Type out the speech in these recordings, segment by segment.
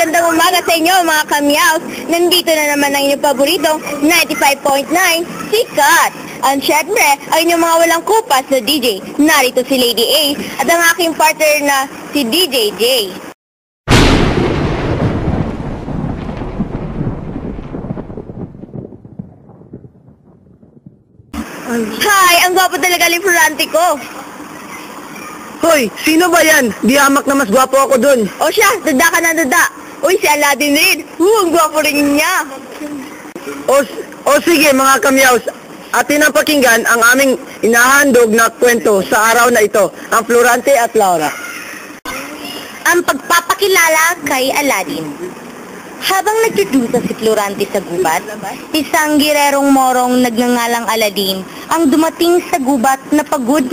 magandang umaga sa inyo mga kamyaws. Nandito na naman ang inyong paboritong 95.9 Sikat. At syempre, ang inyong mga walang kupas na DJ. Narito si Lady A at ang aking partner na si DJ J. Hi! Ang gwapo talaga ni Florante ko. Hoy, sino ba yan? Di hamak na mas gwapo ako dun. O siya, dada ka na dada. Uy, si Aladdin rin. Ang gwapo rin niya. O sige mga kamyaws, atin ang pakinggan ang aming inahandog na kwento sa araw na ito, ang Florante at Laura. Ang pagpapakilala kay Aladdin. Habang nagdudusa si Florante sa gubat, isang girerong morong nagngangalang Aladdin ang dumating sa gubat na pagod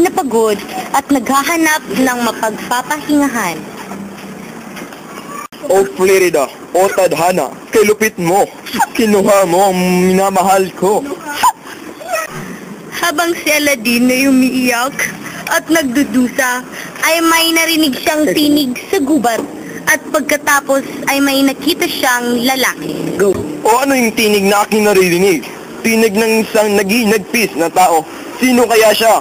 at naghahanap ng mapagpapahingahan. O Florida, o tadhana, kay lupit mo. Kinuha mo ang minamahal ko. Habang si Aladdin ay umiiyak at nagdudusa, ay may narinig siyang tinig sa gubat. At pagkatapos ay may nakita siyang lalaki. Go. O ano yung tinig na aking naririnig? Tinig ng isang naginagpis na tao. Sino kaya siya?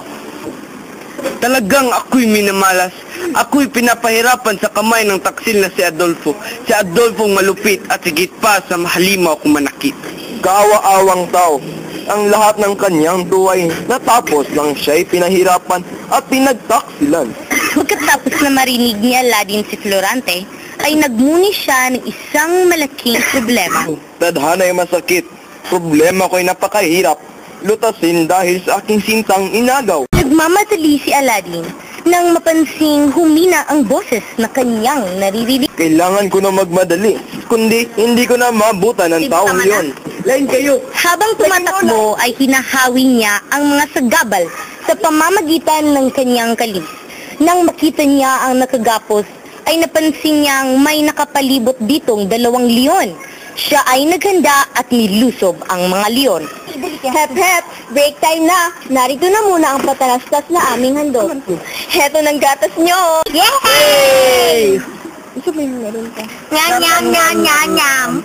Talagang ako'y minamalas. Ako'y pinapahirapan sa kamay ng taksil na si Adolfo. Si Adolfo malupit at higit pa sa mahalimaw kung manakit. Kaawa-awang tao. Ang lahat ng kanyang tuway natapos lang siya'y pinahirapan at pinagtaksilan. Pagkatapos na marinig ni Aladdin si Florante, ay nagmuni siya ng isang malaking problema. Tadhana ay masakit. Problema ko'y napakahirap. Lutasin dahil sa aking sintang inagaw. Nagmamadali si Aladdin nang mapansing humina ang boses na kanyang naririnig. Kailangan ko na magmadali, kundi hindi ko na maabutan ng taong yon. Lain kayo. Habang tumatakbo ay hinahawi niya ang mga sagabal sa pamamagitan ng kanyang kalis. Nang makita niya ang nakagapos, ay napansin niyang may nakapalibot ditong 2 leon. Siya ay naghanda at nilusob ang mga leon. Hep hep, break time na. Narito na muna ang patalastas na aming handog. Heto ng gatas nyo. Yay! Isa ba yung meron ka? Nyam.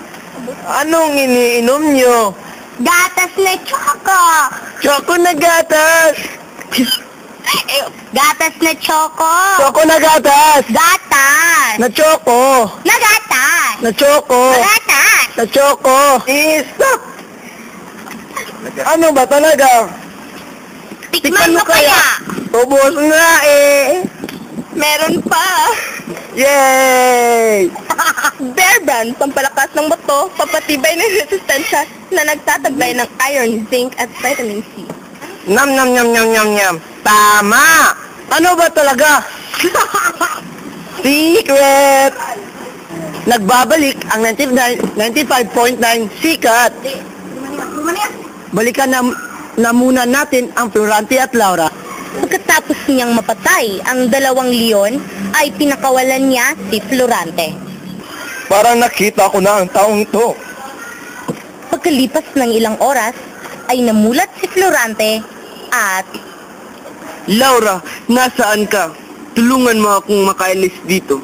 Anong iniinom nyo? Gatas na choco. Choco na gatas! Gatas na choco. Choco na gatas! Gatas. Na choco! Na gatas. Na choco! Gatas. Na choco! Stop! Ano ba talaga? Tikman mo kaya. Ubos nga eh! Meron pa. Yay! Bear Brand, pampalakas ng buto, papatibay ng resistensya na nagtataglay ng iron, zinc at vitamin C. Nam. Tama! Ano ba talaga? Secret! Nagbabalik ang 95.9 Sikat. Balikan na muna natin ang Florante at Laura. Pagkatapos niyang mapatay ang 2 leon, ay pinakawalan niya si Florante. Parang nakita ko na ang taong ito. Pagkalipas ng ilang oras, ay namulat si Florante at... Laura, nasaan ka? Tulungan mo akong makaalis dito.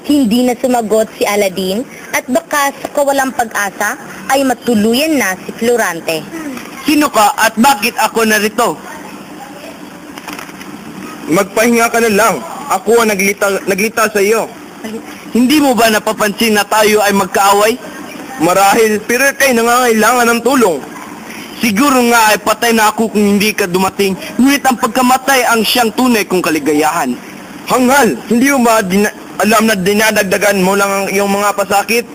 Hindi na sumagot si Aladdin at baka sa kawalang pag-asa ay matuluyan na si Florante. Sino ka at bakit ako narito? Magpahinga ka na lang. Ako ang naglita sa iyo. Hindi mo ba napapansin na tayo ay magkaaway? Marahil, pero kay nangangailangan ng tulong. Siguro nga ay patay na ako kung hindi ka dumating, ngunit ang pagkamatay ang siyang tunay kong kaligayahan. Hangal, hindi mo ba alam na dinadagdagan mo lang ang iyong mga pasakit?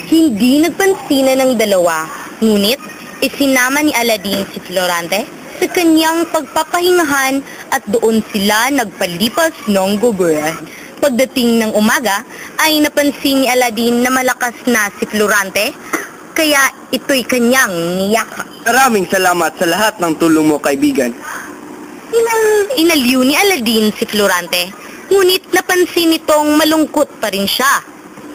Hindi nagpansinan ng dalawa, ngunit isinama ni Aladdin si Florante sa kanyang pagpapahingahan at doon sila nagpalipas ng gubat. Pagdating ng umaga, ay napansin ni Aladdin na malakas na si Florante, kaya ito'y kanyang niyakap. Maraming salamat sa lahat ng tulong mo, kaibigan. Inaliw ni Aladdin si Florante, ngunit napansin nitong malungkot pa rin siya.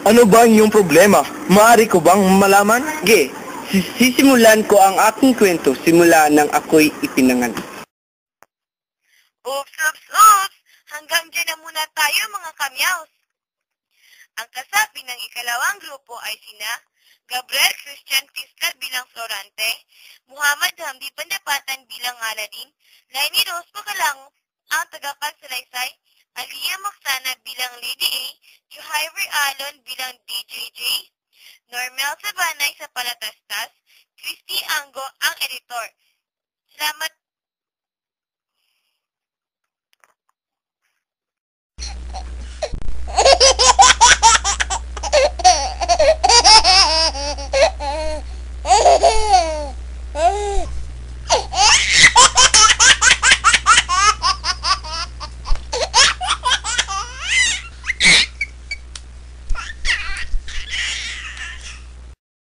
Ano ba ang iyong problema? Maaari ko bang malaman? Sige, sisimulan ko ang aking kwento simula nang ako'y ipinanganak. Oops! Hanggang dyan na muna tayo mga kamyaws. Ang kasapi ng ikalawang grupo ay sina Gabriel Christian Tiscal bilang Florante, Muhammad Hamdi Pandapatan bilang Aladdin, Lainey Rose Pagalang ang tagapagsalaysay, Aliyah Moksana bilang Lady A, Juhayver Alon bilang DJJ, Normel Sabanay sa Palatastas, Christy Ango ang editor. Salamat